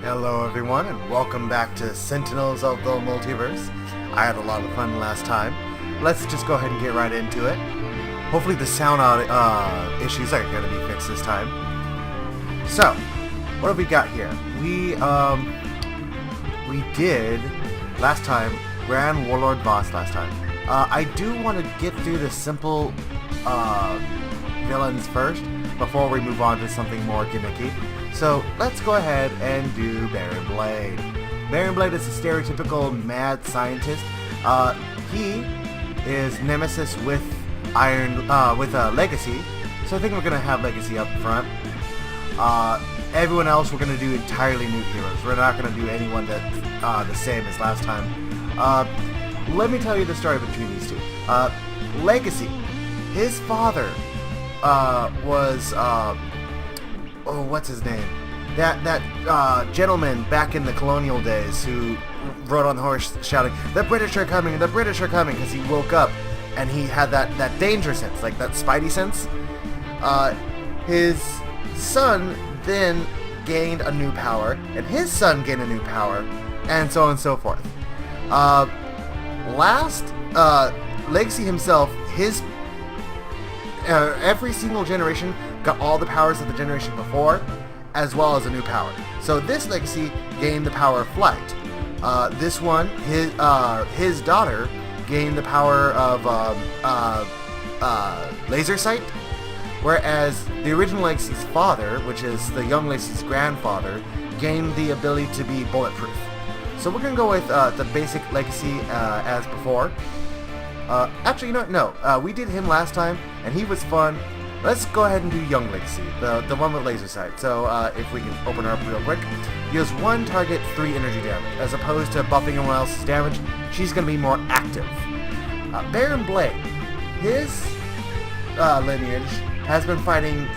Hello everyone, and welcome back to Sentinels of the Multiverse. I had a lot of fun last time. Let's just go ahead and get right into it. Hopefully the sound issues are going to be fixed this time. So, what have we got here? We did, last time, Grand Warlord Boss last time. I do want to get through the simple villains first, before we move on to something more gimmicky. So let's go ahead and do Baron Blade. Baron Blade is a stereotypical mad scientist. He is nemesis with Legacy, so I think we're gonna have Legacy up front. Everyone else we're gonna do entirely new heroes. We're not gonna do anyone that's the same as last time. Let me tell you the story between these two. Legacy, his father was what's his name? That gentleman back in the colonial days who rode on the horse shouting, "The British are coming! The British are coming!" because he woke up and he had that danger sense, like that spidey sense. His son then gained a new power, and his son gained a new power, and so on and so forth. Legacy himself, every single generation got all the powers of the generation before, as well as a new power. So this Legacy gained the power of flight. This one, his daughter gained the power of laser sight, whereas the original Legacy's father, which is the young Legacy's grandfather, gained the ability to be bulletproof. So we're gonna go with the basic Legacy as before. Actually, you know what? No. We did him last time, and he was fun. Let's go ahead and do Young Legacy, the one with laser sight. So, if we can open her up real quick. Deals 1 target, 3 energy damage. As opposed to buffing everyone else's damage, she's going to be more active. Baron Blade, his lineage has been fighting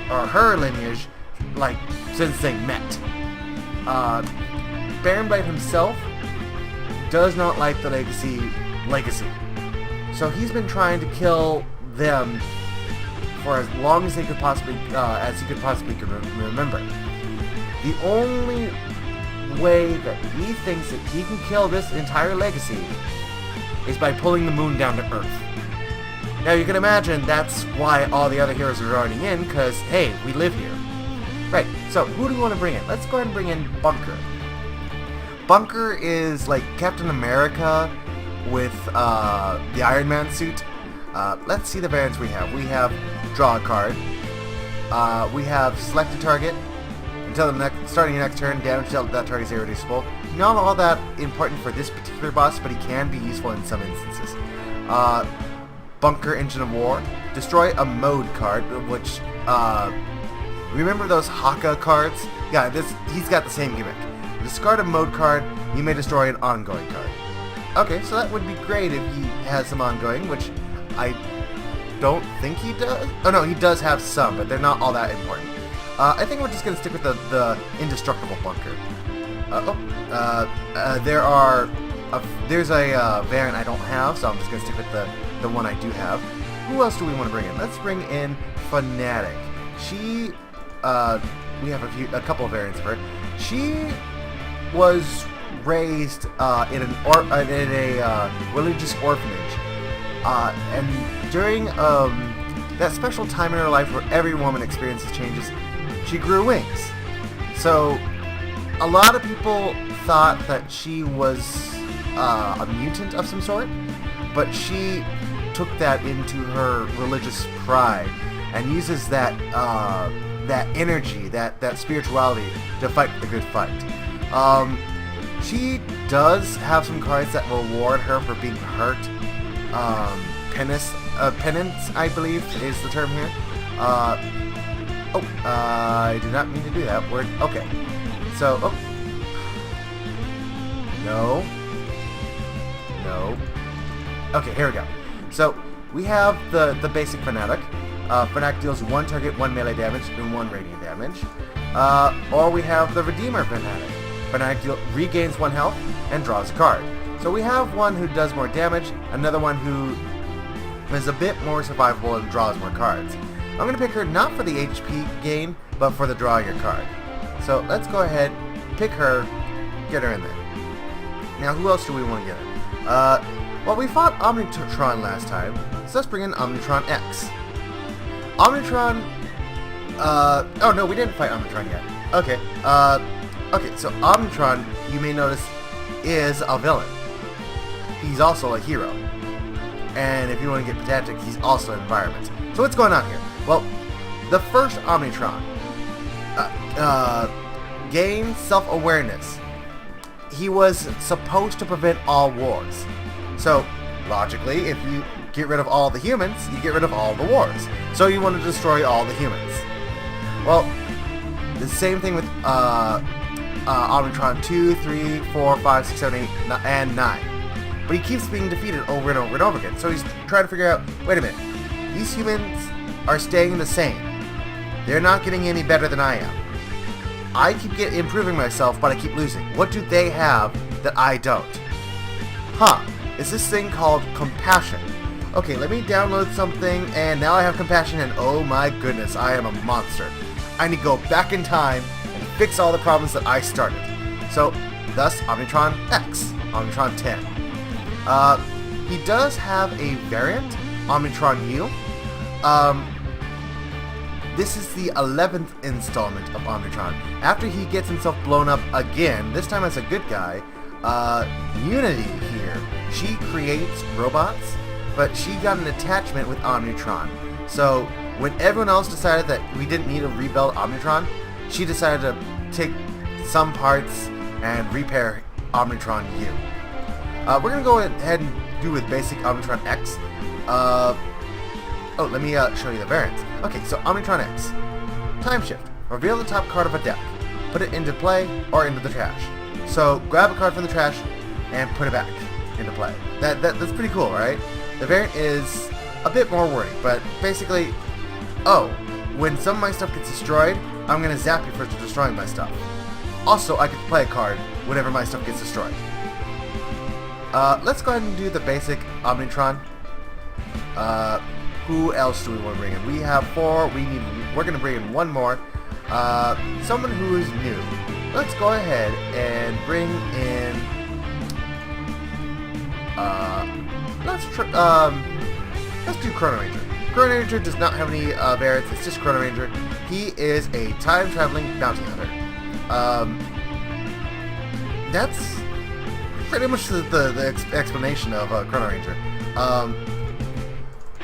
her lineage, like, since they met. Baron Blade himself does not like the Legacy. So he's been trying to kill them for as long as he could possibly remember. The only way that he thinks that he can kill this entire Legacy is by pulling the moon down to Earth. Now you can imagine that's why all the other heroes are running in, because hey, we live here. Right, so who do we want to bring in? Let's go ahead and bring in Bunker. Bunker is like Captain America with the Iron Man suit. Let's see the variants we have. We have draw a card. We have select a target until starting your next turn. Damage dealt to that target is irreducible. Not all that important for this particular boss, but he can be useful in some instances. Bunker Engine of War. Destroy a mode card, which remember those Haka cards? Yeah, he's got the same gimmick. Discard a mode card. You may destroy an ongoing card. Okay, so that would be great if he has some ongoing, which I don't think he does. Oh no, he does have some, but they're not all that important. I think we're just going to stick with the indestructible Bunker. There's a variant I don't have, so I'm just going to stick with the one I do have. Who else do we want to bring in? Let's bring in Fanatic. She, we have a couple of variants of her. She was raised in a religious orphanage, and during that special time in her life where every woman experiences changes, she grew wings. So a lot of people thought that she was a mutant of some sort, but she took that into her religious pride and uses that energy, that spirituality to fight the good fight. She does have some cards that reward her for being hurt. Penance, I believe, is the term here. I did not mean to do that word. Okay. So, No. Okay, here we go. So, we have the basic Fanatic. Fanatic deals 1 target, 1 melee damage, and 1 radiant damage. Or we have the Redeemer Fanatic. Fanatic regains 1 health and draws a card. So we have one who does more damage, another one who is a bit more survivable and draws more cards. I'm going to pick her not for the HP gain, but for the draw your card. So let's go ahead, pick her, get her in there. Now, who else do we want to get in? Well, we fought Omnitron last time, so let's bring in Omnitron X. Omnitron, oh no, we didn't fight Omnitron yet. Okay, okay, so Omnitron, you may notice, is a villain. He's also a hero. And if you want to get pedantic, he's also an environment. So what's going on here? Well, the first Omnitron gained self-awareness. He was supposed to prevent all wars. So, logically, if you get rid of all the humans, you get rid of all the wars. So you want to destroy all the humans. Well, the same thing with Omnitron 2, 3, 4, 5, 6, 7, 8, and 9. But he keeps being defeated over and over and over again. So he's trying to figure out, wait a minute, these humans are staying the same. They're not getting any better than I am. I keep improving myself, but I keep losing. What do they have that I don't? Huh, is this thing called compassion? Okay, let me download something, and now I have compassion, and oh my goodness, I am a monster. I need to go back in time and fix all the problems that I started. So, thus, Omnitron X, Omnitron 10. He does have a variant, Omnitron U. This is the 11th installment of Omnitron. After he gets himself blown up again, this time as a good guy, Unity here, she creates robots, but she got an attachment with Omnitron. So when everyone else decided that we didn't need to rebuild Omnitron, she decided to take some parts and repair Omnitron U. We're going to go ahead and do with basic Omnitron X. Oh, let me show you the variants. Okay, so Omnitron X. Time Shift. Reveal the top card of a deck. Put it into play or into the trash. So grab a card from the trash and put it back into play. That's pretty cool, right? The variant is a bit more wordy, but basically, oh, when some of my stuff gets destroyed, I'm going to zap you for destroying my stuff. Also, I can play a card whenever my stuff gets destroyed. Let's go ahead and do the basic Omnitron. Who else do we want to bring in? We have 4. We're going to bring in one more. Someone who is new. Let's go ahead and bring in. Let's do Chrono Ranger. Chrono Ranger does not have any variants. It's just Chrono Ranger. He is a time-traveling bounty hunter. That's pretty much the explanation of Chrono Ranger.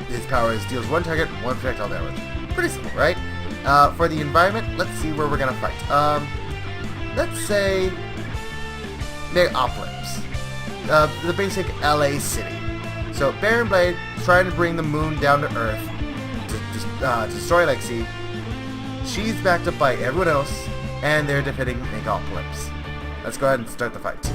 His power is deals 1 target, 1 projectile damage. Pretty simple, right? For the environment, let's see where we're gonna fight. Let's say Megapolis, the basic LA city. So Baron Blade is trying to bring the moon down to Earth to destroy Legacy. She's backed up by everyone else, and they're defeating Megapolis. Let's go ahead and start the fight.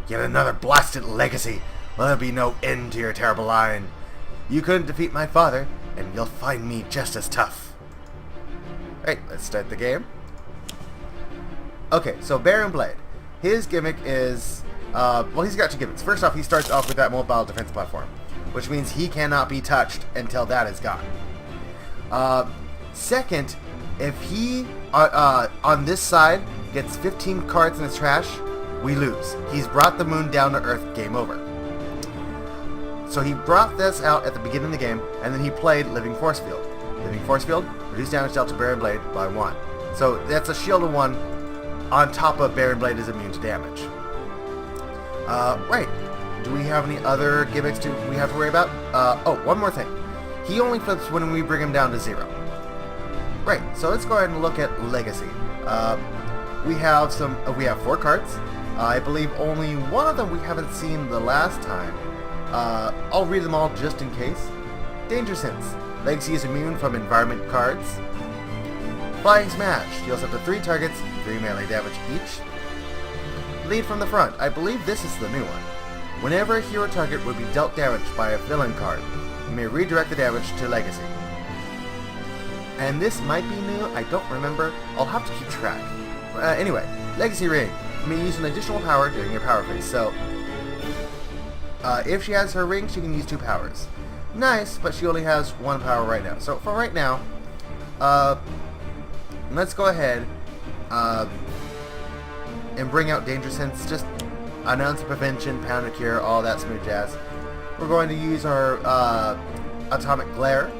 Yet another blasted legacy. Will there be no end to your terrible line? You couldn't defeat my father, and you'll find me just as tough. Alright, let's start the game. Okay, so Baron Blade. His gimmick is, well, he's got 2 gimmicks. First off, he starts off with that mobile defense platform, which means he cannot be touched until that is gone. Second, if he, on this side, gets 15 cards in his trash, we lose. He's brought the moon down to Earth, game over. So he brought this out at the beginning of the game, and then he played Living Force Field. Living Force Field, reduce damage dealt to Baron Blade by 1. So that's a shield of 1, on top of Baron Blade is immune to damage. Right. Do we have any other gimmicks we have to worry about? Oh, one more thing. He only flips when we bring him down to 0. Right, so let's go ahead and look at Legacy. We have 4 cards. I believe only one of them we haven't seen the last time. I'll read them all just in case. Danger Sense. Legacy is immune from environment cards. Flying Smash. Deals up to 3 targets, 3 melee damage each. Lead from the front. I believe this is the new one. Whenever a hero target would be dealt damage by a villain card, you may redirect the damage to Legacy. And this might be new, I don't remember. I'll have to keep track. Anyway, Legacy Ring. You may use an additional power during your power phase. So, if she has her ring, she can use 2 powers. Nice, but she only has 1 power right now. So for right now, let's go ahead and bring out Danger Sense. Just announce prevention, pound a cure, all that smooth jazz. We're going to use our Atomic Glare,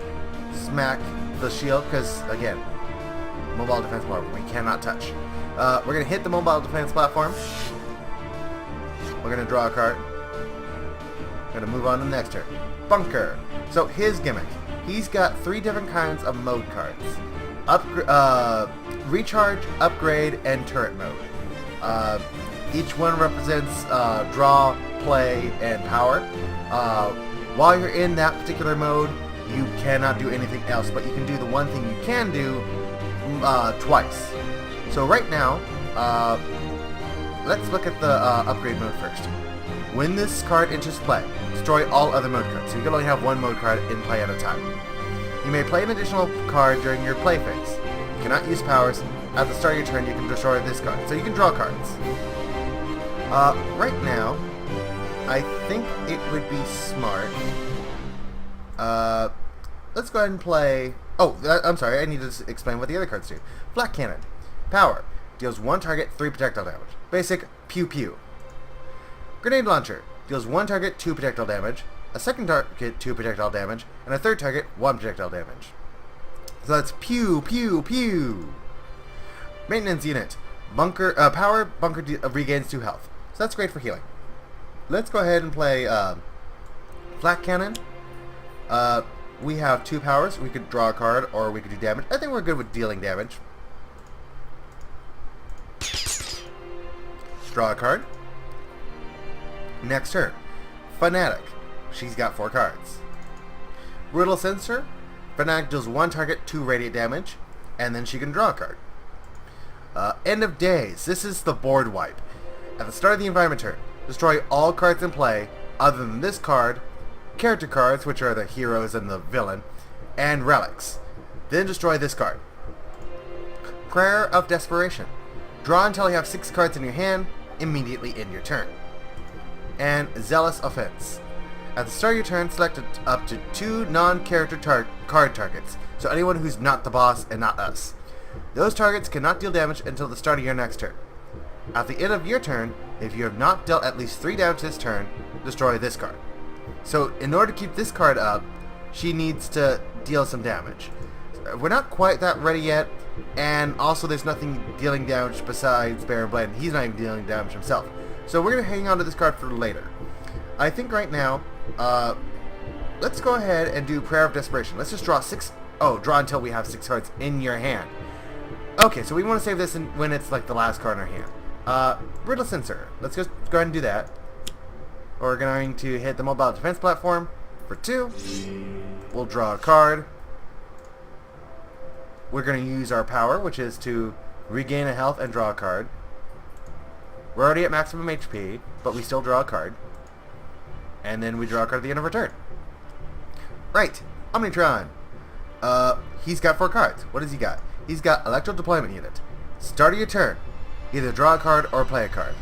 smack the shield, because again, mobile defense platform we cannot touch. We're going to hit the mobile defense platform. We're going to draw a card. We're going to move on to the next turn. Bunker. So his gimmick. He's got 3 different kinds of mode cards. Recharge, Upgrade, and Turret mode. Each one represents draw, play, and power. While you're in that particular mode, you cannot do anything else, but you can do the one thing you can do twice. So right now, let's look at the upgrade mode first. When this card enters play, destroy all other mode cards. So you can only have 1 mode card in play at a time. You may play an additional card during your play phase. You cannot use powers. At the start of your turn, you can destroy this card. So you can draw cards. Right now, I think it would be smart. Let's go ahead and play... Oh, I'm sorry, I need to explain what the other cards do. Flak Cannon. Power. Deals 1 target, 3 projectile damage. Basic, pew pew. Grenade Launcher. Deals 1 target, 2 projectile damage. A second target, 2 projectile damage. And a third target, 1 projectile damage. So that's pew pew pew. Maintenance Unit. Bunker. Power. Bunker regains 2 health. So that's great for healing. Let's go ahead and play Flak Cannon. We have 2 powers. We could draw a card or we could do damage. I think we're good with dealing damage. Draw a card. Next turn. Fanatic. She's got 4 cards. Brutal Sensor. Fanatic deals 1 target, 2 radiant damage, and then she can draw a card. End of Days. This is the board wipe. At the start of the environment turn, destroy all cards in play other than this card, character cards, which are the heroes and the villain, and relics. Then destroy this card. Prayer of Desperation. Draw until you have 6 cards in your hand, immediately end your turn. And Zealous Offense. At the start of your turn, select up to 2 non-character card targets, so anyone who's not the boss and not us. Those targets cannot deal damage until the start of your next turn. At the end of your turn, if you have not dealt at least 3 damage this turn, destroy this card. So in order to keep this card up, she needs to deal some damage. We're not quite that ready yet, and also there's nothing dealing damage besides Baron Blade, and he's not even dealing damage himself. So we're going to hang on to this card for later. I think right now, let's go ahead and do Prayer of Desperation. Let's just draw 6... Oh, draw until we have 6 cards in your hand. Okay, so we want to save this when it's like the last card in our hand. Brutal Sensor. Let's just go ahead and do that. We're going to hit the mobile defense platform for 2. We'll draw a card. We're going to use our power, which is to regain a health and draw a card. We're already at maximum HP, but we still draw a card. And then we draw a card at the end of our turn. Right, Omnitron. He's got 4 cards. What does he got? He's got Electro Deployment Unit. Start of your turn. Either draw a card or play a card.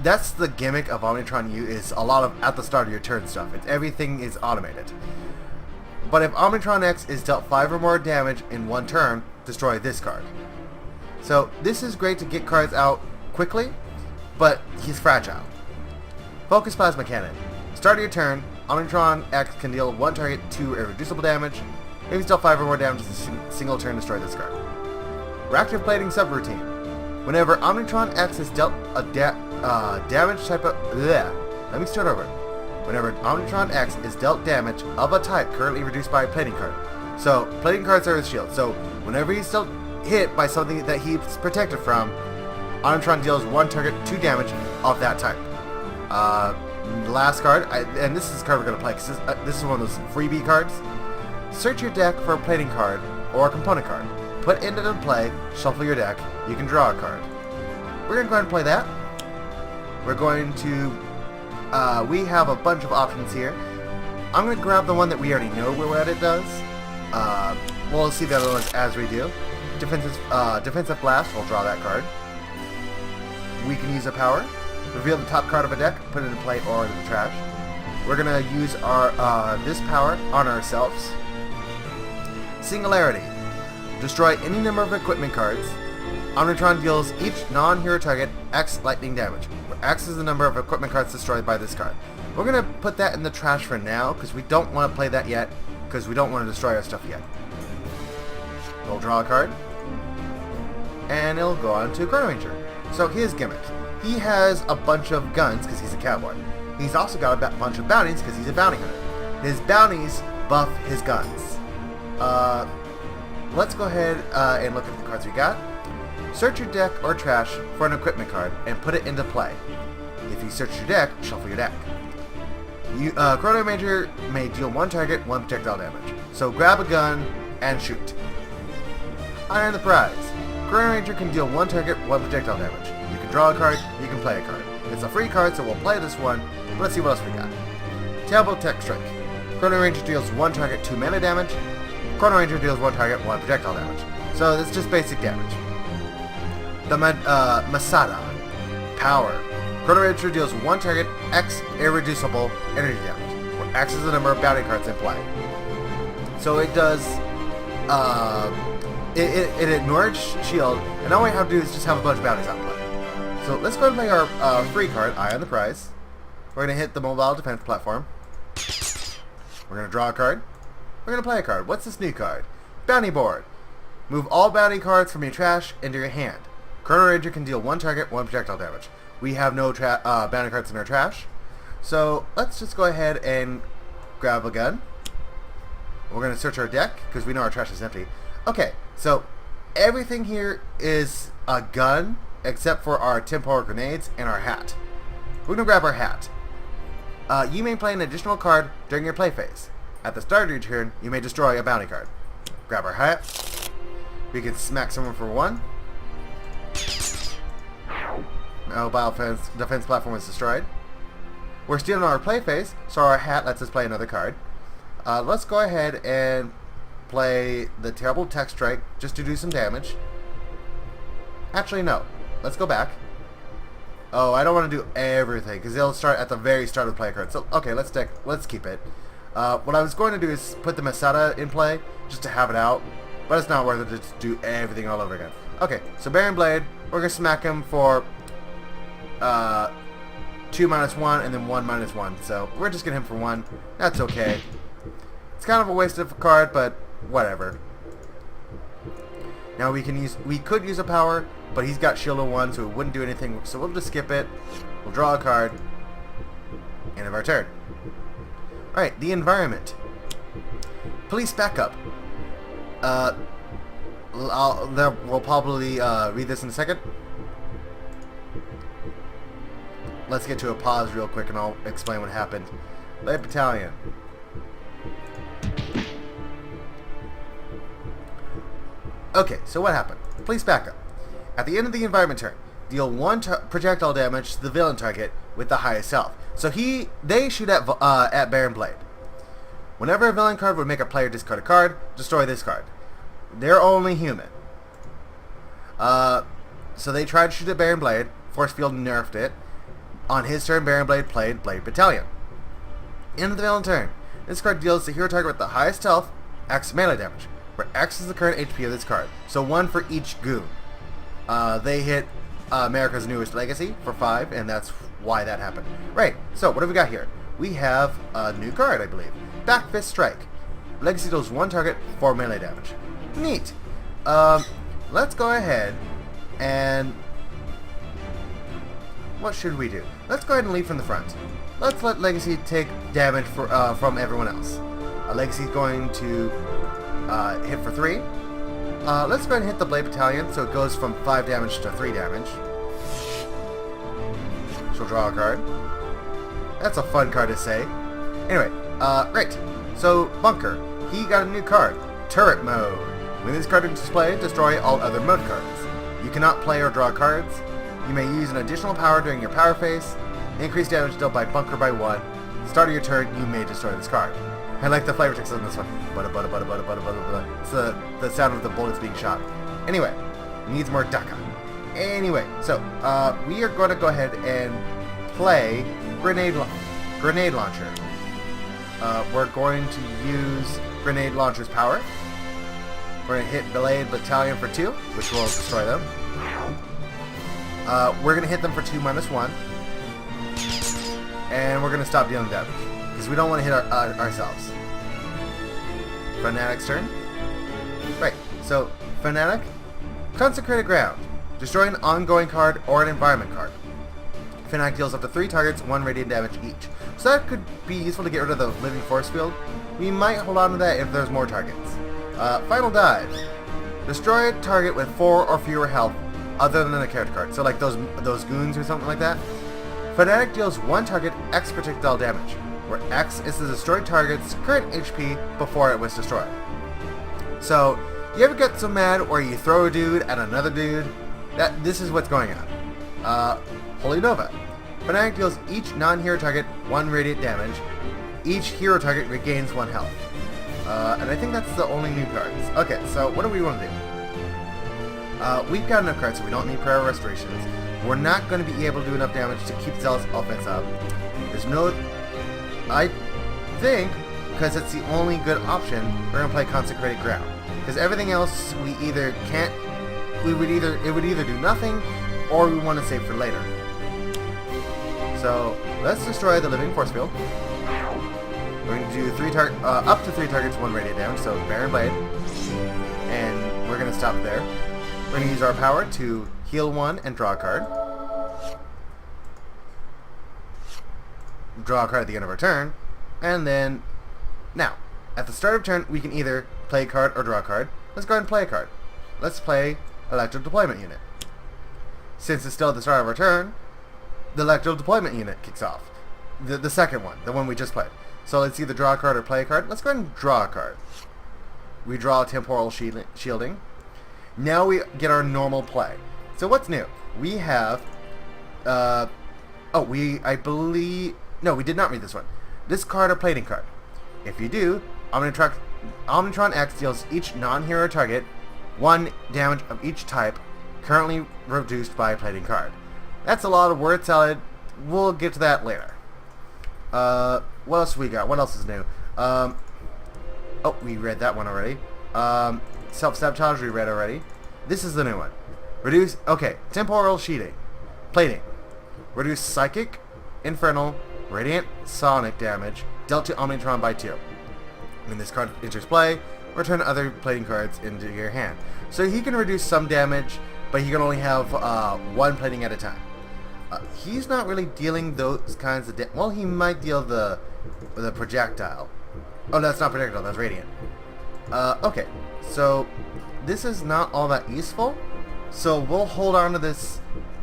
That's the gimmick of Omnitron U, is a lot of at the start of your turn stuff. Everything is automated. But if Omnitron X is dealt 5 or more damage in 1 turn, destroy this card. So this is great to get cards out quickly, but he's fragile. Focus Plasma Cannon. Start of your turn, Omnitron X can deal 1 target 2 irreducible damage. If he's dealt 5 or more damage in a single turn, destroy this card. Reactive Plating Subroutine. Whenever Omnitron X is dealt a damage type of... Let me start over. Whenever Omnitron X is dealt damage of a type currently reduced by a plating card. So, plating cards are his shield. So, whenever he's dealt hit by something that he's protected from, Omnitron deals 1 target 2 damage of that type. Last card, and this is the card we're going to play because this is one of those freebie cards. Search your deck for a plating card or a component card. Put it into play, shuffle your deck, you can draw a card. We're going to go ahead and play that. We're going to, we have a bunch of options here. I'm going to grab the one that we already know what it does. We'll see the other ones as we do. Defensive Blast, we'll draw that card. We can use a power. Reveal the top card of a deck, put it in play or into the trash. we're gonna use our this power on ourselves. Singularity. Destroy any number of equipment cards. Omnitron deals each non-hero target X lightning damage, where X is the number of equipment cards destroyed by this card. We're gonna put that in the trash for now, because we don't want to play that yet, because we don't want to destroy our stuff yet. We'll draw a card, and it'll go on to Chrono Ranger. So his gimmick. He has a bunch of guns, because he's a cowboy. He's also got a bunch of bounties, because he's a bounty hunter. His bounties buff his guns. Let's go ahead and look at the cards we got. Search your deck or trash for an equipment card and put it into play. If you search your deck, shuffle your deck. Chrono Ranger may deal one target, one projectile damage. So grab a gun and shoot. Eye on the prize. Chrono Ranger can deal one target, one projectile damage. You can draw a card, you can play a card. It's a free card, so we'll play this one. But let's see what else we got. Terrible Tech Strike. Chrono Ranger deals one target, 2 mana damage. Chrono Ranger deals one target, 1 projectile damage. So it's just basic damage. The Masada. Power. Chrono Ranger deals one target, X irreducible energy damage, where X is the number of bounty cards in play. So it does, it ignores shield, and all we have to do is just have a bunch of bounties on play. So let's go ahead and play our free card, Eye on the Prize. We're going to hit the mobile defense platform. We're going to draw a card. We're going to play a card. What's this new card? Bounty Board. Move all bounty cards from your trash into your hand. Chrono Ranger can deal one target, 1 projectile damage. We have no bounty cards in our trash. So let's just go ahead and grab a gun. We're going to search our deck because we know our trash is empty. Okay, so everything here is a gun except for our temporal grenades and our hat. We're going to grab our hat. You may play an additional card during your play phase. At the start of your turn, you may destroy a bounty card. Grab our hat. We can smack someone for 1. Mobile defense platform is destroyed. We're still in our play phase, so our hat lets us play another card. Let's go ahead and play the Terrible Tech Strike just to do some damage. Actually, no. Let's go back. Oh, I don't want to do everything because it'll start at the very start of the play card. So, okay, let's keep it. What I was going to do is put the Masada in play just to have it out, but it's not worth it to just do everything all over again. Okay, so Baron Blade, we're going to smack him for 2 minus 1 and then 1 minus 1. So we're just going to hit him for 1. That's okay. It's kind of a waste of a card, but whatever. Now we could use a power, but he's got shield of 1, so it wouldn't do anything. So we'll just skip it. We'll draw a card. End of our turn. Alright, the environment. Police backup. We'll probably read this in a second. Let's get to a pause real quick and I'll explain what happened. Light Battalion. Okay, so what happened? Police backup. At the end of the environment turn, deal 1 projectile damage to the villain target with the highest health. So they shoot at Baron Blade. Whenever a villain card would make a player discard a card, destroy this card. They're only human. So they tried to shoot at Baron Blade. Force Field nerfed it. On his turn, Baron Blade played Blade Battalion. End of the villain turn. This card deals the hero target with the highest health, X melee damage, where X is the current HP of this card. So 1 for each goon. They hit America's Newest Legacy for 5, and that's why that happened. Right, so what have we got here? We have a new card, I believe. Back Fist Strike. Legacy deals 1 target, 4 melee damage. Neat. Let's go ahead and... what should we do? Let's go ahead and lead from the front. Let's let Legacy take damage from everyone else. Legacy's going to hit for 3. Let's go ahead and hit the Blade Battalion so it goes from 5 damage to 3 damage. She'll draw a card. That's a fun card to say. Anyway, right. So, Bunker. He got a new card. Turret Mode. When this card is displayed, destroy all other mode cards. You cannot play or draw cards. You may use an additional power during your power phase. Increase damage dealt by Bunker by 1. Start of your turn, you may destroy this card. I like the flavor text on this one. Butta butta butta butta butta butta butta. It's the sound of the bullets being shot. Anyway, needs more Daka. Anyway, so we are going to go ahead and play Grenade Launcher. we're going to use Grenade Launcher's power. We're going to hit Blade Battalion for 2, which will destroy them. We're going to hit them for 2 minus 1. And we're going to stop dealing damage, because we don't want to hit ourselves. Fanatic's turn. Right, so Fanatic, Consecrated Ground. Destroy an ongoing card or an environment card. Fanatic deals up to 3 targets, 1 radiant damage each. So that could be useful to get rid of the Living Force field. We might hold on to that if there's more targets. Final Dive. Destroy a target with 4 or fewer health other than a character card. So like those goons or something like that. Fanatic deals 1 target X projectile damage, where X is the destroyed target's current HP before it was destroyed. So, you ever get so mad where you throw a dude at another dude? This is what's going on. Holy Nova. Fanatic deals each non-hero target 1 radiant damage. Each hero target regains 1 health. And I think that's the only new cards. Okay, so what do we want to do? We've got enough cards, so we don't need prayer restorations. We're not going to be able to do enough damage to keep Zealous offense up. There's no... I think, because it's the only good option, we're going to play Consecrated Ground. Because everything else we either can't... It would either do nothing, or we want to save for later. So, let's destroy the Living Force Field. We're going to do up to 3 targets, 1 radiant damage, so Baron Blade. And we're going to stop there. We're going to use our power to heal 1 and draw a card. Draw a card at the end of our turn. And then, now, at the start of turn, we can either play a card or draw a card. Let's go ahead and play a card. Let's play Electro Deployment Unit. Since it's still at the start of our turn, the Electro Deployment Unit kicks off. The second one, the one we just played. So let's either draw a card or play a card. Let's go ahead and draw a card. We draw Temporal Shielding. Now we get our normal play. So what's new? We have... I believe... No, we did not read this one. Discard a plating card. If you do, Omnitron X deals each non-hero target 1 damage of each type, currently reduced by a plating card. That's a lot of word salad. We'll get to that later. What else we got? What else is new? We read that one already. Self-sabotage we read already. This is the new one. Reduce... Okay, Temporal Shielding. Plating. Reduce Psychic, Infernal, Radiant, Sonic damage dealt to Omnitron by 2. When this card enters play, return other plating cards into your hand. So he can reduce some damage, but he can only have 1 plating at a time. He's not really dealing those kinds of well, he might deal the projectile. Oh, that's not projectile, that's radiant. Okay, so this is not all that useful, so we'll hold on to this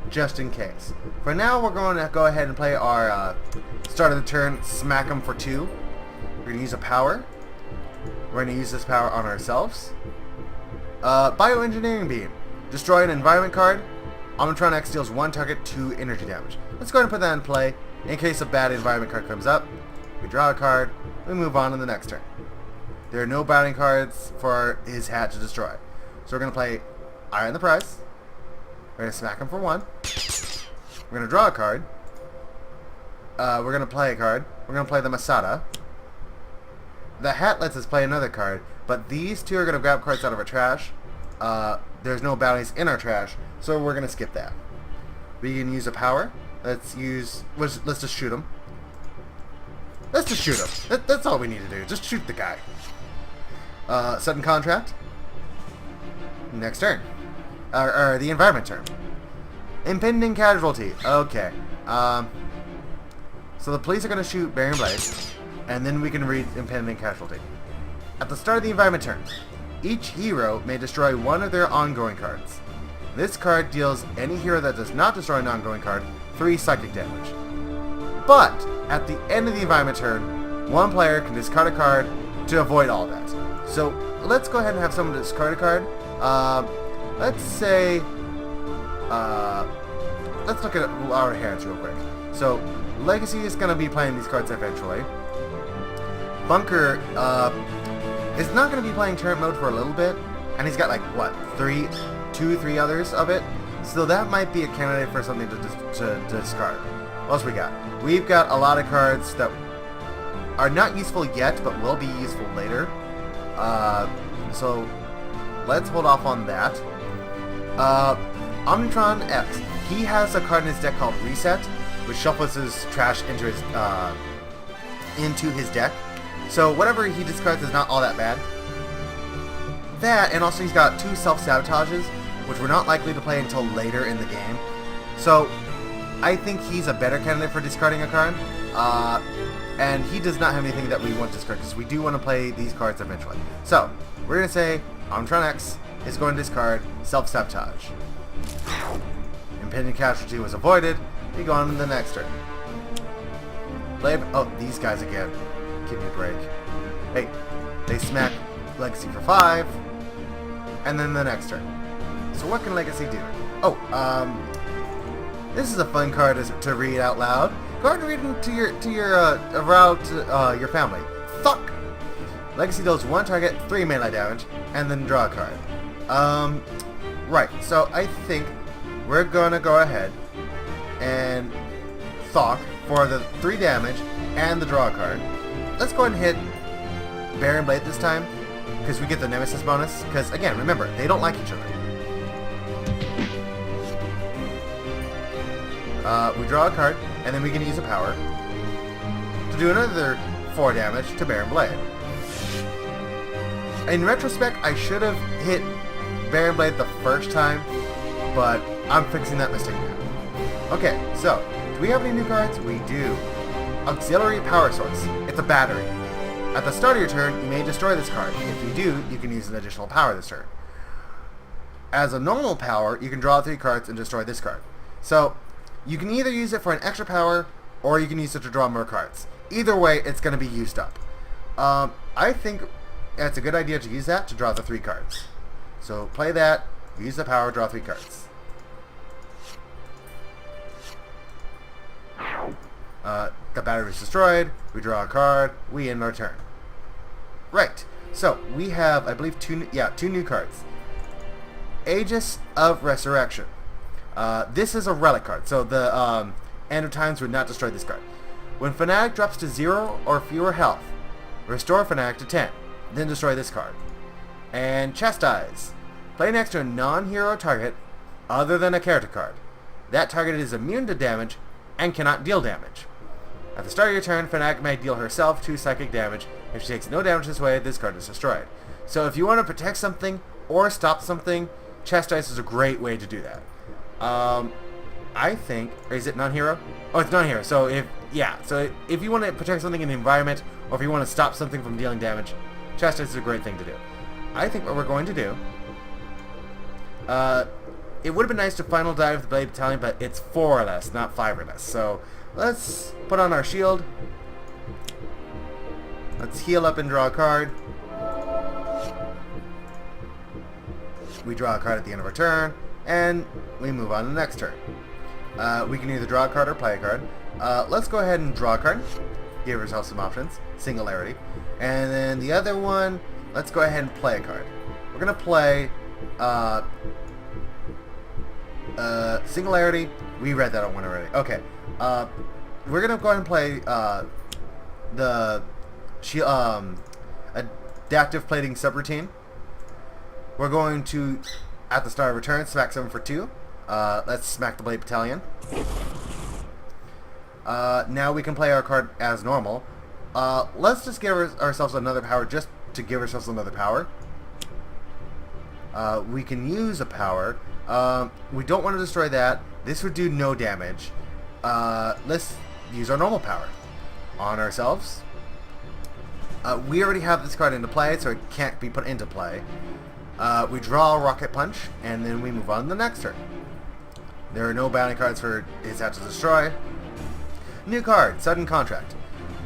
just in case. For now, we're going to go ahead and play our start of the turn, smack him for 2. We're going to use a power. We're going to use this power on ourselves. Bioengineering Beam. Destroy an environment card. Omnitron X deals 1 target 2 energy damage. Let's go ahead and put that in play. In case a bad environment card comes up, we draw a card, we move on to the next turn. There are no bounding cards for his hat to destroy. So we're going to play Iron the Prize. We're going to smack him for 1. We're going to draw a card. We're going to play a card. We're going to play the Masada. The hat lets us play another card, but these 2 are going to grab cards out of our trash. There's no bounties in our trash, so we're going to skip that. We can use a power. Let's just shoot him. Let's just shoot him. That's all we need to do. Just shoot the guy. Sudden Contract. Next turn. Or the environment turn. Impending Casualty. Okay. So the police are going to shoot Baron Blade, and then we can read Impending Casualty. At the start of the environment turn, each hero may destroy 1 of their ongoing cards. This card deals any hero that does not destroy an ongoing card 3 psychic damage. But at the end of the environment turn, 1 player can discard a card to avoid all that. So let's go ahead and have someone discard a card. Let's say, let's look at our hands real quick. So Legacy is going to be playing these cards eventually. Bunker is not going to be playing turret mode for a little bit, and he's got like what, 3 others of it. So that might be a candidate for something to discard. What else we got? We've got a lot of cards that are not useful yet, but will be useful later. So let's hold off on that. Omnitron X. He has a card in his deck called Reset, which shuffles his trash into his deck. So whatever he discards is not all that bad. That, and also he's got 2 self-sabotages, which we're not likely to play until later in the game. So I think he's a better candidate for discarding a card. And he does not have anything that we want to discard, because we do want to play these cards eventually. So we're going to say Omnitron X is going to discard self-sabotage. Impending casualty was avoided. We go on to the next turn. Oh, these guys again. Give me a break. Hey, they smack Legacy for 5, and then the next turn. So what can Legacy do? Oh, this is a fun card to read out loud. Go ahead and read it to your family. Fuck. Legacy deals 1 target, 3 melee damage, and then draw a card. Right. So I think we're gonna go ahead and Thok for the 3 damage and the draw card. Let's go ahead and hit Baron Blade this time, because we get the Nemesis bonus. Because again, remember, they don't like each other. We draw a card, and then we can use a power to do another 4 damage to Baron Blade. In retrospect, I should have hit Baron Blade the first time, but I'm fixing that mistake now. Okay, so, do we have any new cards? We do. Auxiliary Power Source. It's a battery. At the start of your turn, you may destroy this card. If you do, you can use an additional power this turn. As a normal power, you can draw 3 cards and destroy this card. So, you can either use it for an extra power, or you can use it to draw more cards. Either way, it's going to be used up. I think it's a good idea to use that to draw the 3 cards. So play that, use the power, draw 3 cards. The battery is destroyed, we draw a card, we end our turn. Right, so we have, I believe, 2 new cards. Aegis of Resurrection. This is a relic card, so the End of Times would not destroy this card. When Fanatic drops to 0 or fewer health, restore Fanatic to 10, then destroy this card. And Chastise. Play next to a non-hero target other than a character card. That target is immune to damage and cannot deal damage. At the start of your turn, Fanatic may deal herself 2 psychic damage. If she takes no damage this way, this card is destroyed. So if you want to protect something or stop something, Chastise is a great way to do that. I think, or is it non-hero? Oh, it's non-hero. So if you want to protect something in the environment, or if you want to stop something from dealing damage, Chastise is a great thing to do. I think what we're going to do, it would have been nice to final dive the Blade Battalion, but it's 4 or less, not 5 or less. So let's put on our shield. Let's heal up and draw a card. We draw a card at the end of our turn, and we move on to the next turn. We can either draw a card or play a card. Let's go ahead and draw a card. Give ourselves some options. Singularity. And then the other one, let's go ahead and play a card. We're going to play Singularity. We read that one already. Okay. We're going to go ahead and play the Adaptive Plating Subroutine. We're going to, at the start of our turn, smack 7 for 2. Let's smack the Blade Battalion. Now we can play our card as normal. Let's just give ourselves another power, just to give ourselves another power. We can use a power. We don't want to destroy that. This would do no damage. Let's use our normal power on ourselves. We already have this card into play, so it can't be put into play. We draw a Rocket Punch, and then we move on to the next turn. There are no bounty cards for his hat to destroy. New card, Sudden Contract.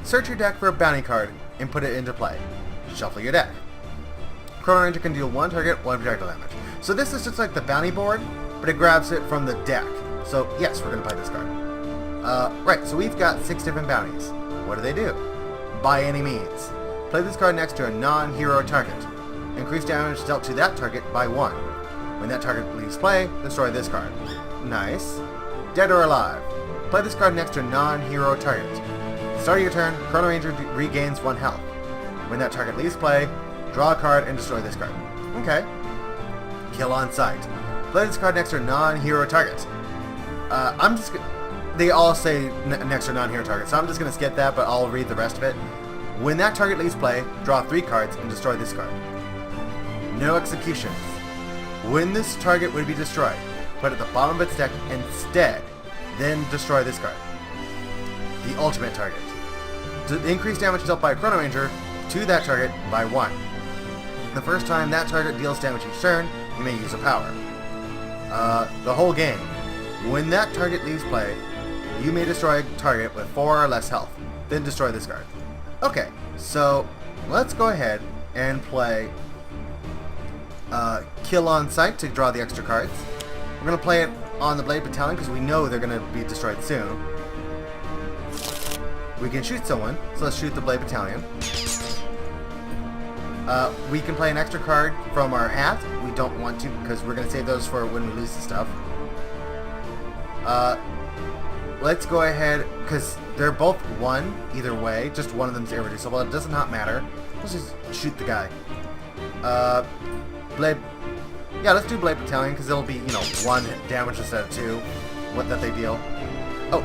Search your deck for a bounty card and put it into play. Shuffle your deck. Chrono Ranger can deal 1 target, 1 projectile damage. So this is just like the bounty board, but it grabs it from the deck. So yes, we're going to play this card. Right, so we've got 6 different bounties. What do? By any means. Play this card next to a non-hero target. Increase damage dealt to that target by 1. When that target leaves play, destroy this card. Nice. Dead or Alive. Play this card next to a non-hero target. start of your turn, Chrono Ranger regains 1 health. When that target leaves play, draw a card and destroy this card. Okay. Kill on sight. Play this card next to a non-hero target. I'm just they all say next to a non-hero target, so I'm just going to skip that, but I'll read the rest of it. When that target leaves play, draw 3 cards and destroy this card. No executions. When this target would be destroyed, put it at the bottom of its deck instead, then destroy this card. The ultimate target. To increase damage dealt by a Chrono Ranger to that target by 1. The first time that target deals damage each turn, you may use a power. The whole game. When that target leaves play, you may destroy a target with 4 or less health, then destroy this card. Okay, so let's go ahead and play Kill on Sight to draw the extra cards. We're going to play it on the Blade Battalion because we know they're going to be destroyed soon. We can shoot someone, so let's shoot the Blade Battalion. We can play an extra card from our hat. We don't want to because we're going to save those for when we lose the stuff. Let's go ahead, because they're both 1 either way. Just one of them's irreducible. It does not matter. Let's just shoot the guy. Blade. Yeah, let's do Blade Battalion because it'll be, 1 damage instead of 2. What that they deal. Oh,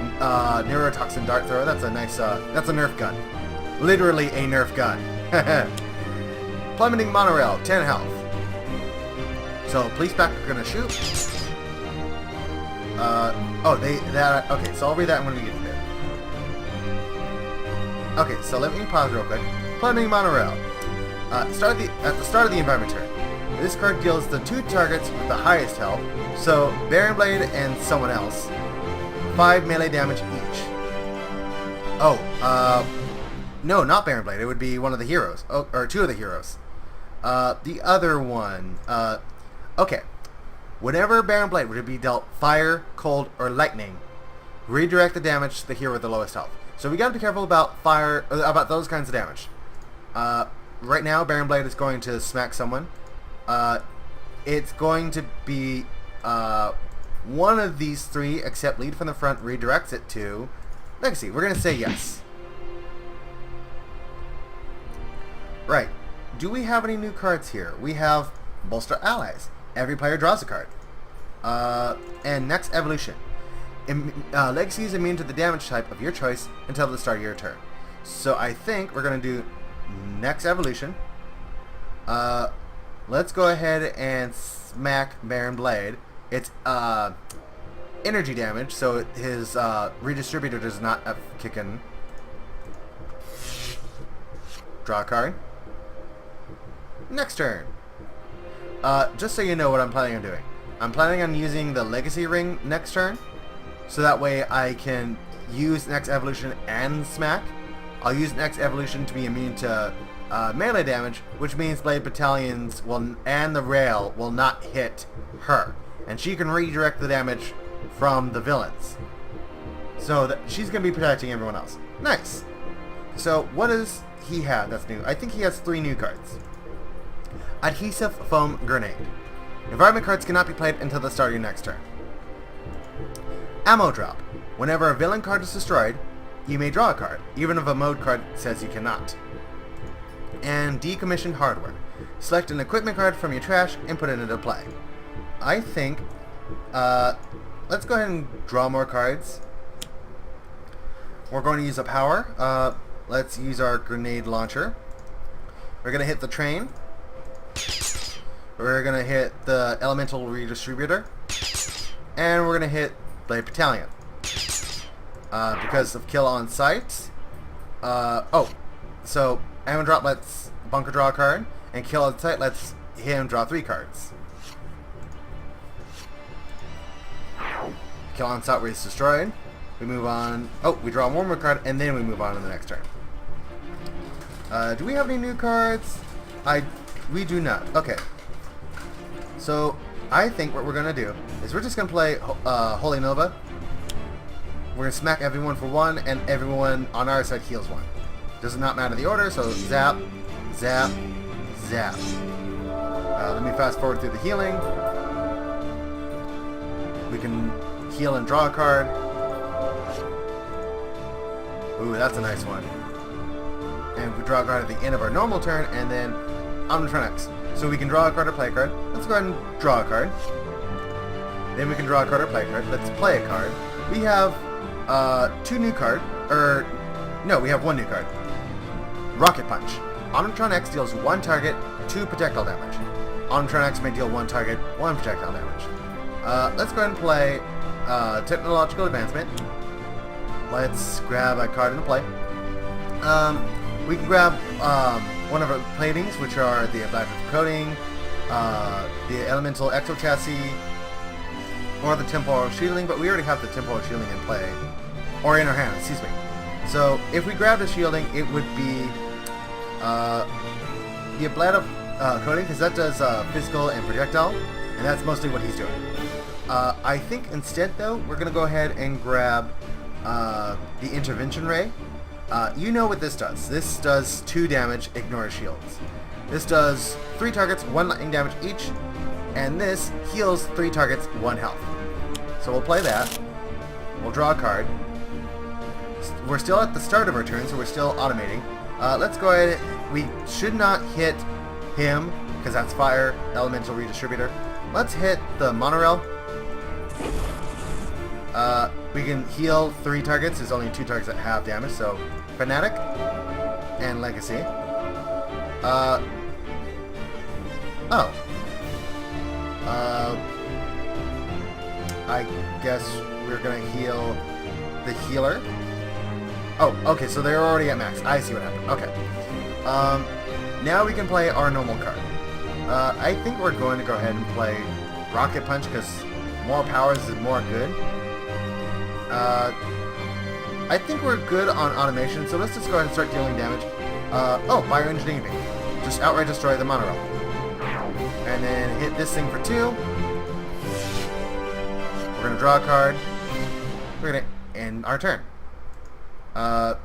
Neurotoxin Dart Thrower. That's a nice. That's a Nerf gun. Literally a Nerf gun. Plummeting Monorail, 10 health. So police pack are gonna shoot. Okay, so I'll read that when we get to it. Okay, so let me pause real quick. Plummeting Monorail. At the start of the environment turn, this card deals the 2 targets with the highest health, so Baron Blade and someone else, 5 melee damage each. No, not Baron Blade. It would be one of the heroes, or 2 of the heroes. The other one. Okay. Whenever Baron Blade would be dealt fire, cold, or lightning, redirect the damage to the hero with the lowest health. So we gotta be careful about fire, about those kinds of damage. Right now, Baron Blade is going to smack someone. It's going to be one of these 3, except lead from the front redirects it to Legacy. We're gonna say yes. Right. Do we have any new cards here? We have Bolster Allies. Every player draws a card. And next evolution. Legacy is immune to the damage type of your choice until the start of your turn. So I think we're going to do next evolution. Let's go ahead and smack Baron Blade. It's energy damage, so his redistributor does not kick in. Draw a card. Next turn. Just so you know what I'm planning on doing. I'm planning on using the Legacy Ring next turn, so that way I can use next evolution and smack. I'll use next evolution to be immune to melee damage, which means Blade Battalions and the rail will not hit her, and she can redirect the damage from the villains, so that she's going to be protecting everyone else. Nice. So what does he have that's new? I think he has 3 new cards. Adhesive Foam Grenade. Environment cards cannot be played until the start of your next turn. Ammo Drop. Whenever a villain card is destroyed, you may draw a card, even if a mode card says you cannot. And Decommissioned Hardware. Select an equipment card from your trash and put it into play. I think, let's go ahead and draw more cards. We're going to use a power. Let's use our grenade launcher. We're going to hit the train. We're going to hit the elemental redistributor. And we're going to hit Blade Battalion. Because of Kill on Sight. So Ammo Drop lets Bunker draw a card, and Kill on Sight lets him draw 3 cards. Kill on Sight where he's destroyed. We move on. We draw one more card, and then we move on to the next turn. Do we have any new cards? We do not. Okay. So, I think what we're going to do is we're just going to play Holy Nova. We're going to smack everyone for 1, and everyone on our side heals 1. Does not matter the order, so zap, zap, zap. Let me fast forward through the healing. We can heal and draw a card. Ooh, that's a nice one. And we draw a card at the end of our normal turn, and then Omnitronics. So we can draw a card or play a card. Let's go ahead and draw a card. Then we can draw a card or play a card. Let's play a card. We have two new cards. No, we have one new card. Rocket Punch. Omnitron X deals 1 target, 2 projectile damage. Omnitron X may deal 1 target, 1 projectile damage. Let's go ahead and play Technological Advancement. Let's grab a card in the play. We can grab one of our platings, which are the Black Coating, the Elemental Exo Chassis, or the Temporal Shielding, but we already have the Temporal Shielding in play. Or in our hand, excuse me. So, if we grab the Shielding, it would be the Ablative Coating, because that does physical and projectile, and that's mostly what he's doing. I think instead, though, we're going to go ahead and grab the Intervention Ray. You know what this does. This does 2 damage, ignore shields. This does 3 targets, 1 lightning damage each, and this heals 3 targets, 1 health. So we'll play that. We'll draw a card. We're still at the start of our turn, so we're still automating. Let's go ahead. We should not hit him, because that's Fire, Elemental Redistributor. Let's hit the Monorail. We can heal 3 targets. There's only 2 targets that have damage, so Fanatic and Legacy. I guess we're gonna heal the healer. Oh, okay, so they're already at max. I see what happened. Okay. Now we can play our normal card. I think we're going to go ahead and play Rocket Punch, because more powers is more good. I think we're good on automation, so let's just go ahead and start dealing damage. Fire Engineering. Just outright destroy the monorail. And then hit this thing for 2. We're going to draw a card. We're going to end our turn.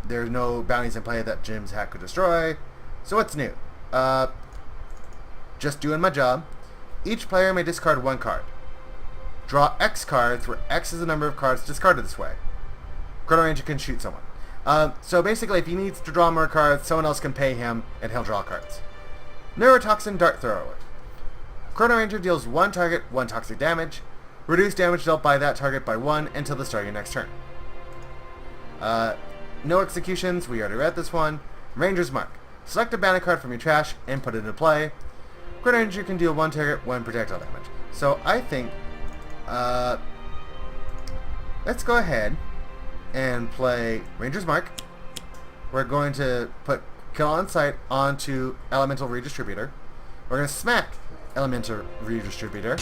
There's no bounties in play that Jim's hack could destroy. So what's new? Just doing my job. Each player may discard 1 card. Draw X cards, where X is the number of cards discarded this way. Chrono Ranger can shoot someone. So basically, if he needs to draw more cards, someone else can pay him, and he'll draw cards. Neurotoxin Dart Thrower. Chrono Ranger deals 1 target, 1 toxic damage. Reduce damage dealt by that target by 1 until the start of your next turn. No executions, we already read this one. Ranger's Mark. Select a banner card from your trash and put it into play. Chrono Ranger can deal 1 target, 1 projectile damage. So I think, let's go ahead and play Ranger's Mark. We're going to put Kill on Sight onto Elemental Redistributor. We're going to smack Elemental Redistributor.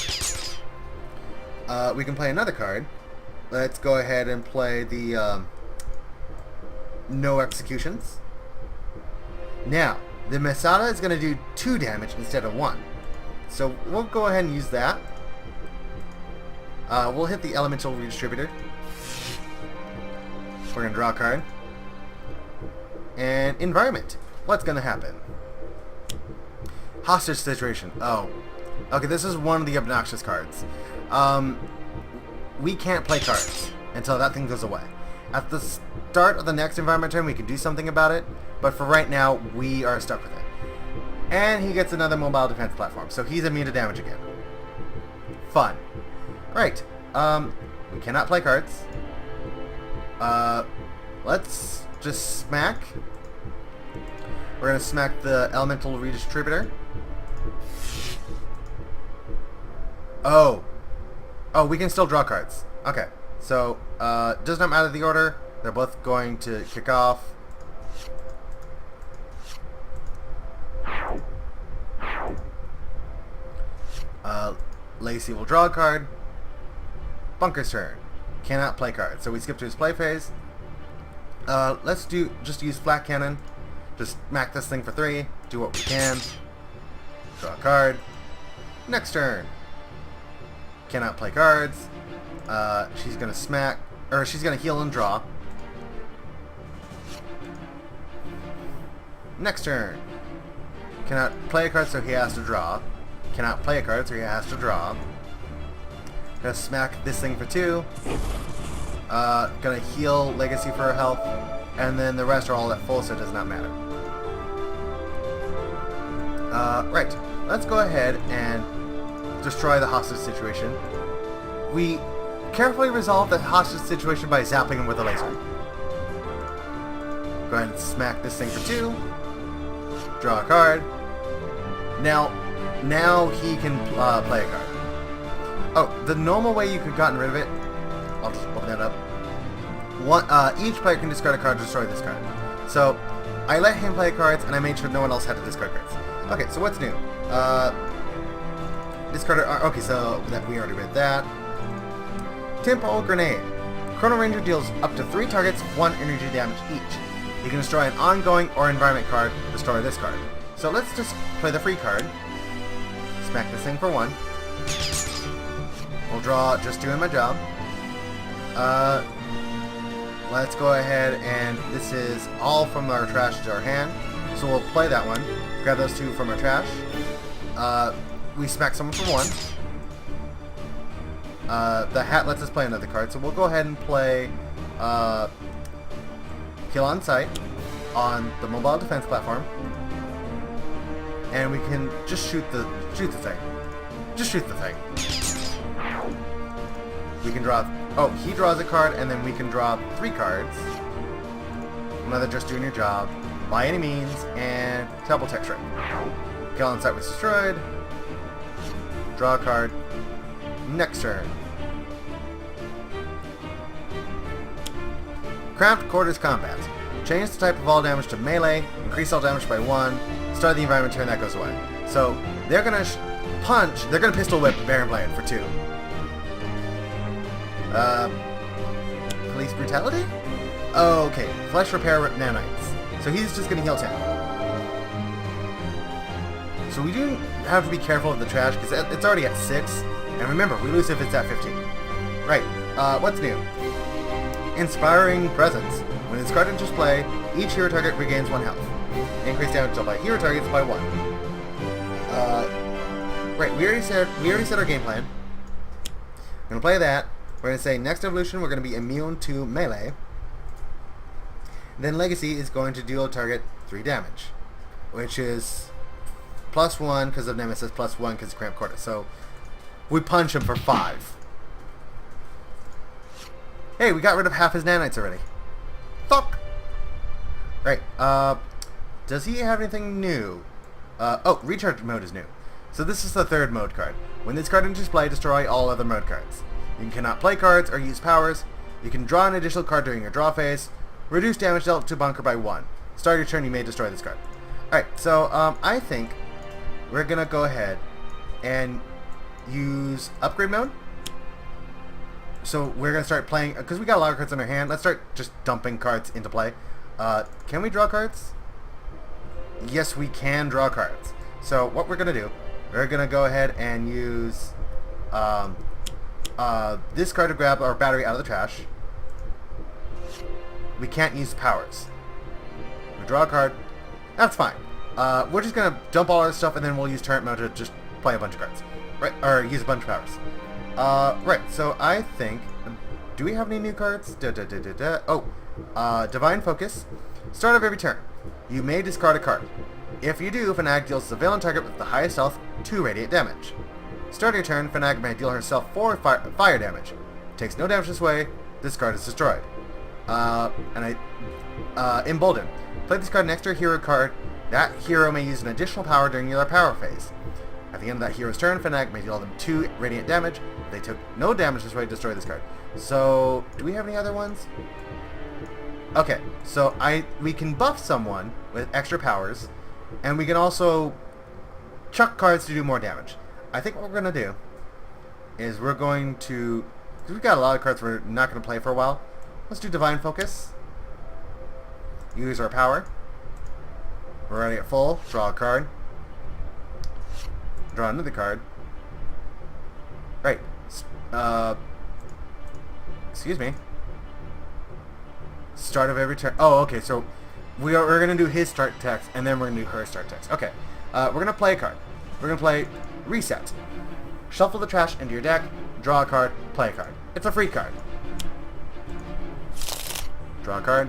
We can play another card. Let's go ahead and play the No Executions. Now, the Masada is going to do 2 damage instead of 1. So we'll go ahead and use that. We'll hit the Elemental Redistributor. We're going to draw a card. And Environment. What's going to happen? Hostage Situation. Oh. Okay, this is one of the obnoxious cards. We can't play cards until that thing goes away. At the start of the next environment turn, we can do something about it, but for right now, we are stuck with it. And he gets another mobile defense platform, so he's immune to damage again. Fun. Right. We cannot play cards. Let's just smack. We're going to smack the Elemental Redistributor. Oh, we can still draw cards. Okay, so, does not matter the order. They're both going to kick off. Lacey will draw a card. Bunker's turn. Cannot play cards. So we skip to his play phase. Let's just use Flat Cannon. Just smack this thing for 3. Do what we can. Draw a card. Next turn. Cannot play cards. She's gonna smack, or she's gonna heal and draw. Next turn. Cannot play a card, so he has to draw. Cannot play a card, so he has to draw. Gonna smack this thing for 2. Gonna heal Legacy for her health. and then the rest are all at full, so it does not matter. Right. Let's go ahead and destroy the hostage situation. We carefully resolve the hostage situation by zapping him with a laser. Go ahead and smack this thing for 2. Draw a card. Now he can play a card. Oh, the normal way you could have gotten rid of it, I'll just open that up. Each player can discard a card to destroy this card. So, I let him play cards, and I made sure no one else had to discard cards. Okay, so what's new? Discard. Okay, so we already read that. Tempo Grenade. Chrono Ranger deals up to 3 targets 1 energy damage each. You can destroy an ongoing or environment card, destroy this card. So let's just play the free card. Smack this thing for 1. We'll draw, just doing my job. Let's go ahead and this is all from our trash to our hand. So we'll play that one. Grab those 2 from our trash. We smack someone for 1. The hat lets us play another card, so we'll go ahead and play Kill on Sight on the mobile defense platform, and we can just shoot the thing. Just shoot the thing. We can draw. Oh, he draws a card, and then we can draw 3 cards. Another just doing your job by any means, and double tech strike. Kill on Sight was destroyed. Draw a card. Next turn. Cramped Quarters Combat. Change the type of all damage to melee, increase all damage by 1, start the environment turn, that goes away. So, they're gonna punch, they're gonna pistol whip Baron Blade for 2. Police Brutality? Oh, okay. Flesh Repair Nanites. So he's just gonna heal 10. So we do have to be careful of the trash, because it's already at 6. And remember, we lose if it's at 15. Right, what's new? Inspiring Presence. When this card enters play, each hero target regains 1 health. Increase damage dealt by hero targets by 1. Right, we already set our game plan. We're going to play that. We're going to say next evolution we're going to be immune to melee. Then Legacy is going to deal target 3 damage. Which is +1 because of Nemesis, +1 because of Cramped Quarters. So we punch him for 5. Hey, we got rid of half his nanites already. Fuck! Right, does he have anything new? Oh, Recharge Mode is new. So this is the 3rd mode card. When this card enters play, destroy all other mode cards. You cannot play cards or use powers. You can draw an additional card during your draw phase. Reduce damage dealt to bunker by 1. Start your turn, you may destroy this card. Alright, so, I think we're gonna go ahead and use Upgrade Mode. So we're going to start playing, because we got a lot of cards in our hand, let's start just dumping cards into play. Can we draw cards? Yes, we can draw cards. So what we're going to do, we're going to go ahead and use this card to grab our battery out of the trash. We can't use powers. We draw a card. That's fine. We're just going to dump all our stuff, and then we'll use Turret Mode to just play a bunch of cards. Right? Or use a bunch of powers. Right, so I think... Do we have any new cards? Oh, Divine Focus. Start of every turn. You may discard a card. If you do, Fanag deals the villain target with the highest health 2 radiant damage. Start your turn, Fanag may deal herself 4 fire damage. Takes no damage this way, this card is destroyed. Embolden. Play this card next to a hero card. That hero may use an additional power during your power phase. At the end of that hero's turn, Fanag may deal them 2 radiant damage. If they took no damage this way, destroy this card. So, do we have any other ones? Okay, so we can buff someone with extra powers, and we can also chuck cards to do more damage. I think what we're going to do is we're going to... Because we've got a lot of cards we're not going to play for a while. Let's do Divine Focus. Use our power. We're already at full. Draw a card. Draw another card. Right. Excuse me. Start of every turn. Oh, okay. So we're gonna do his start text, and then we're gonna do her start text. Okay. We're gonna play a card. We're gonna play Reset. Shuffle the trash into your deck. Draw a card. Play a card. It's a free card. Draw a card.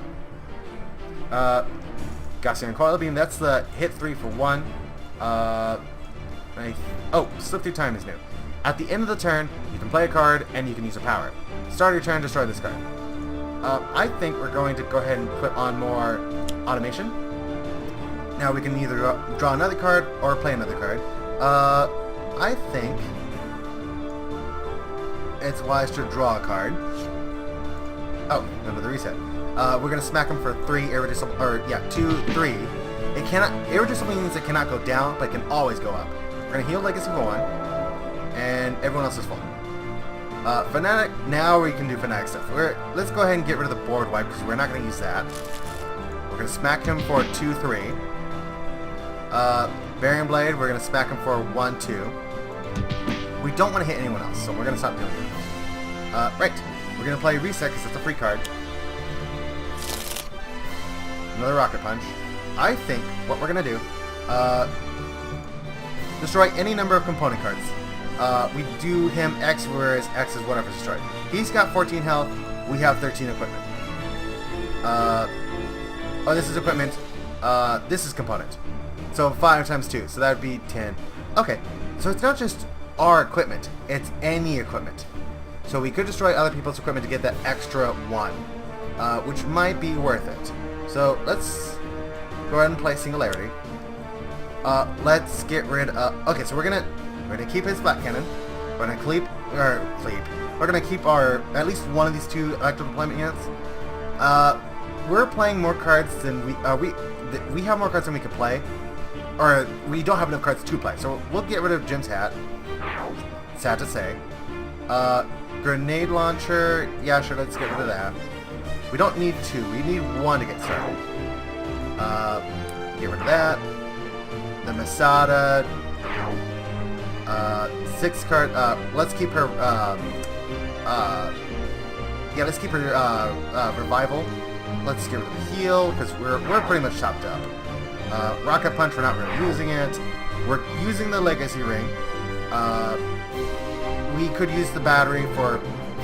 Gaussian Coil Beam, that's the hit 3 for 1. Slip Through Time is new. At the end of the turn, you can play a card and you can use a power. Start your turn, destroy this card. I think we're going to go ahead and put on more automation. Now we can either draw another card or play another card. I think it's wise to draw a card. Oh, another reset. We're gonna smack him for 3 irreducible, 2, 3. It cannot, irreducible means it cannot go down, but it can always go up. We're gonna heal Legacy for 1, and everyone else is full. Fanatic, now we can do Fanatic stuff. Let's go ahead and get rid of the board wipe, because we're not gonna use that. We're gonna smack him for 2, 3. Bearing Blade, we're gonna smack him for 1, 2. We don't want to hit anyone else, so we're gonna stop doing it. Right. We're gonna play Reset because it's a free card. Another Rocket Punch. I think what we're gonna do, destroy any number of component cards. We do him X, whereas X is whatever's destroyed. He's got 14 health. We have 13 equipment. This is equipment. This is component. So 5 times 2, so that would be 10. Okay, so it's not just our equipment, it's any equipment. So we could destroy other people's equipment to get that extra 1, which might be worth it. So let's go ahead and play Singularity. Let's get rid of... Okay, so we're gonna keep his Flat Cannon. We're gonna We're gonna keep our at least one of these 2 electrical deployment units. We're playing more cards than we have more cards than we can play. Or we don't have enough cards to play, so we'll get rid of Jim's hat. Sad to say. Grenade launcher, yeah, sure, let's get rid of that. We don't need 2, we need 1 to get started. Get rid of that. The Masada. 6 card, let's keep her, let's keep her, Revival. Let's get rid of the heal, because we're pretty much chopped up. Rocket Punch, we're not really using it. We're using the Legacy Ring. We could use the battery for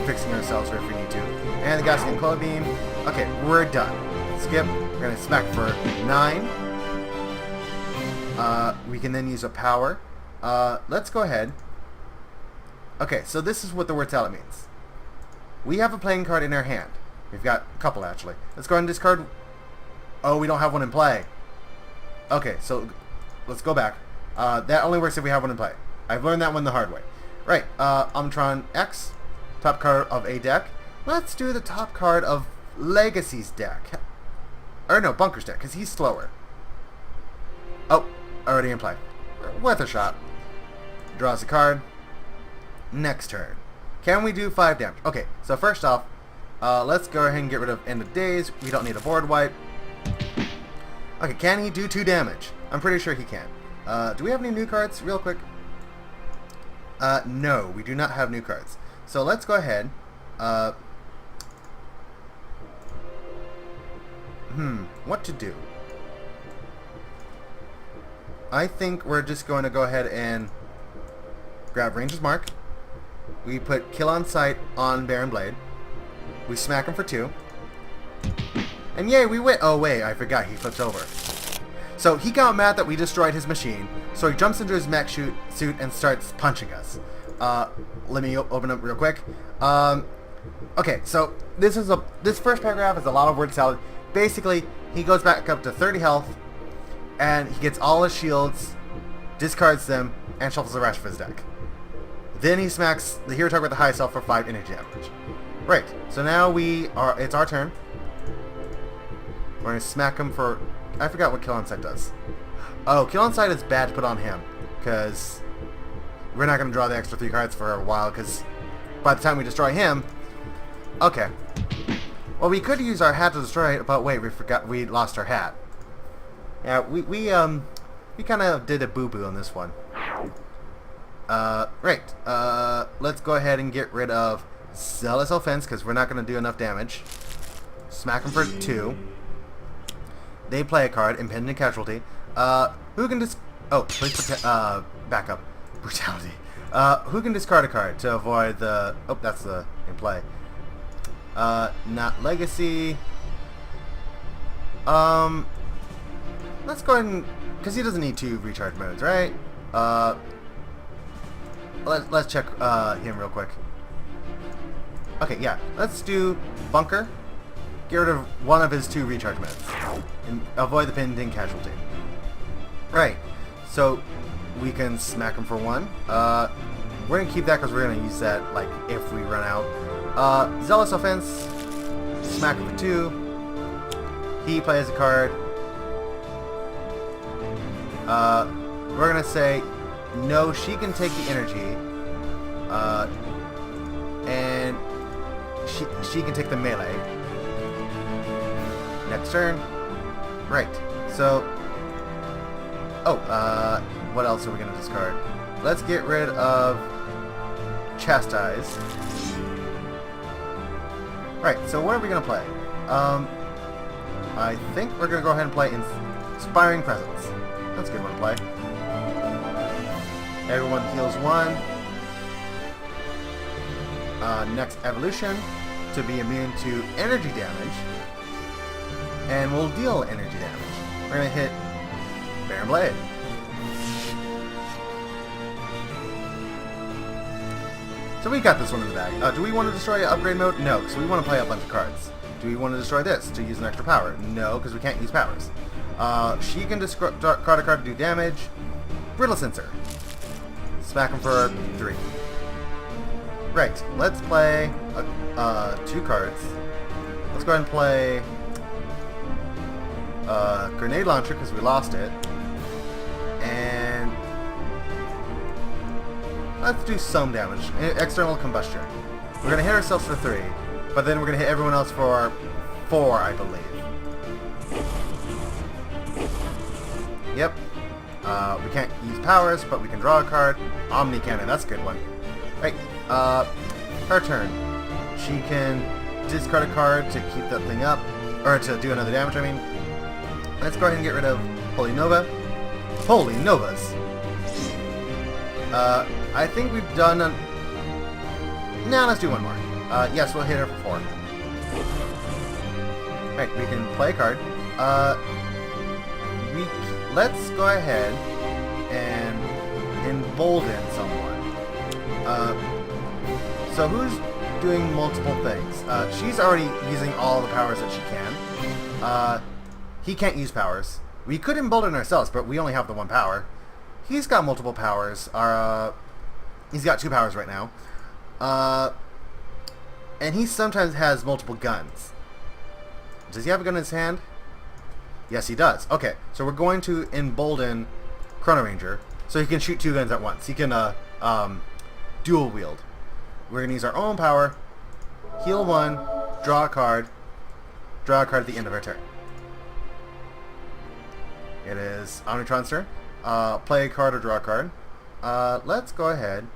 fixing ourselves if we need to. And the Gaussian Coil Beam. Okay, we're done. Skip. We're going to smack for 9. We can then use a power. Let's go ahead. Okay, so this is what the word salad means. We have a playing card in our hand. We've got a couple, actually. Let's go ahead and discard... Oh, we don't have one in play. Okay, so let's go back. That only works if we have one in play. I've learned that one the hard way. Right, Omtron X, top card of a deck. Let's do the top card of Legacy's deck. Or no, Bunker's deck, because he's slower. Oh, already in play. Worth a shot. Draws a card. Next turn. Can we do 5 damage? Okay, so first off, let's go ahead and get rid of End of Days. We don't need a board wipe. Okay, can he do 2 damage? I'm pretty sure he can. Do we have any new cards, real quick? No, we do not have new cards. So let's go ahead. What to do? I think we're just going to go ahead and grab Ranger's Mark. We put Kill on Sight on Baron Blade. We smack him for 2. And yay, we win! Oh wait, I forgot, he flips over. So he got mad that we destroyed his machine, so he jumps into his mech suit and starts punching us. Let me open up real quick. Okay, so this first paragraph is a lot of word salad. Basically, he goes back up to 30 health, and he gets all his shields, discards them, and shuffles the rest of his deck. Then he smacks the hero target with the highest health for 5 energy damage. Right, so now it's our turn. We're going to smack him for... I forgot what Kill on Sight does. Oh, Kill on Sight is bad to put on him, because we're not going to draw the extra 3 cards for a while, because by the time we destroy him... Okay. Well, we could use our hat to destroy it, but wait, we lost our hat. Yeah, we kind of did a boo-boo on this one. Right. Let's go ahead and get rid of Zealous Offense, because we're not going to do enough damage. Smack him for 2. They play a card, Impending Casualty. Who can please back up. Brutality. Who can discard a card to avoid the... Oh, that's the in play. Not Legacy. Let's go ahead and, because he doesn't need 2 recharge modes, right? Let's check him real quick. Okay, yeah. Let's do Bunker. Get rid of one of his 2 recharge modes. And avoid the pending casualty. Right. So, we can smack him for 1. We're going to keep that because we're going to use that, like, if we run out. Zealous Offense. Smack him for 2. He plays a card. We're going to say, no, she can take the energy. And she can take the melee. Next turn. Right. So, what else are we going to discard? Let's get rid of Chastise. Right, so what are we going to play? I think we're going to go ahead and play Inspiring Presence. That's a good one to play. Everyone heals 1. Next evolution to be immune to energy damage. And we'll deal energy damage. We're going to hit Baron Blade. So we got this one in the bag. Do we want to destroy upgrade mode? No, because we want to play a bunch of cards. Do we want to destroy this to use an extra power? No, because we can't use powers. She can discard a card to do damage. Brittle Sensor. Smack him for 3. Right, let's play 2 cards. Let's go ahead and play Grenade Launcher because we lost it. And let's do some damage. External Combustion. We're going to hit ourselves for 3, but then we're going to hit everyone else for 4, I believe. Yep. We can't use powers, but we can draw a card. Omni Cannon, that's a good one. Right. Her turn. She can discard a card to keep that thing up, or to do another damage, I mean. Let's go ahead and get rid of Holy Nova. Holy Novas! I think we've done a... Nah, let's do one more. Yes, we'll hit her for 4. Right, we can play a card. Let's go ahead and embolden someone. So who's doing multiple things? She's already using all the powers that she can. He can't use powers. We could embolden ourselves, but we only have the 1 power. He's got multiple powers. He's got 2 powers right now. And he sometimes has multiple guns. Does he have a gun in his hand? Yes, he does. Okay, so we're going to embolden Chrono Ranger so he can shoot 2 guns at once. He can dual wield. We're going to use our own power, heal 1, draw a card at the end of our turn. It is Omnitron's turn. Play a card or draw a card. Let's go ahead.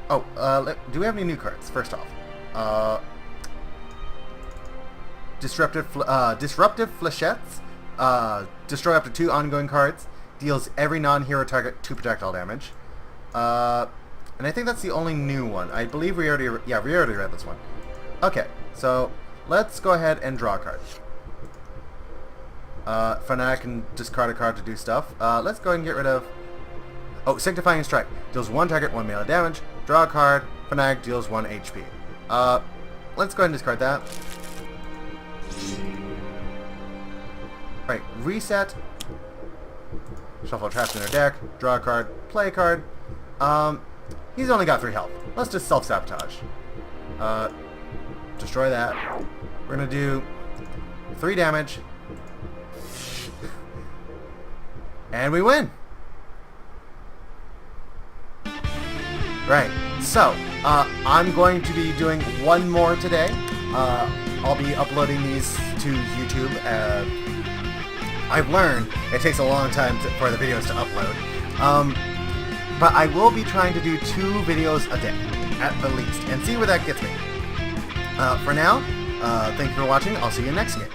Oh, do we have any new cards? First off, Disruptive Flechettes. Destroy up to 2 ongoing cards. Deals every non-hero target 2 projectile damage. And I think that's the only new one. I believe we already read this one. Okay, so let's go ahead and draw a card. Fanatic can discard a card to do stuff. Let's go ahead and get rid of... Oh, Sanctifying Strike. Deals 1 target, 1 melee damage. Draw a card. Fanatic deals 1 HP. Let's go ahead and discard that. Right, reset. Shuffle traps in their deck. Draw a card. Play a card. He's only got 3 health. Let's just self-sabotage. Destroy that. We're gonna do 3 damage. And we win! Right, so, I'm going to be doing one more today. I'll be uploading these to YouTube. I've learned it takes a long time for the videos to upload. But I will be trying to do 2 videos a day, at the least, and see where that gets me. For now, thank you for watching. I'll see you next game.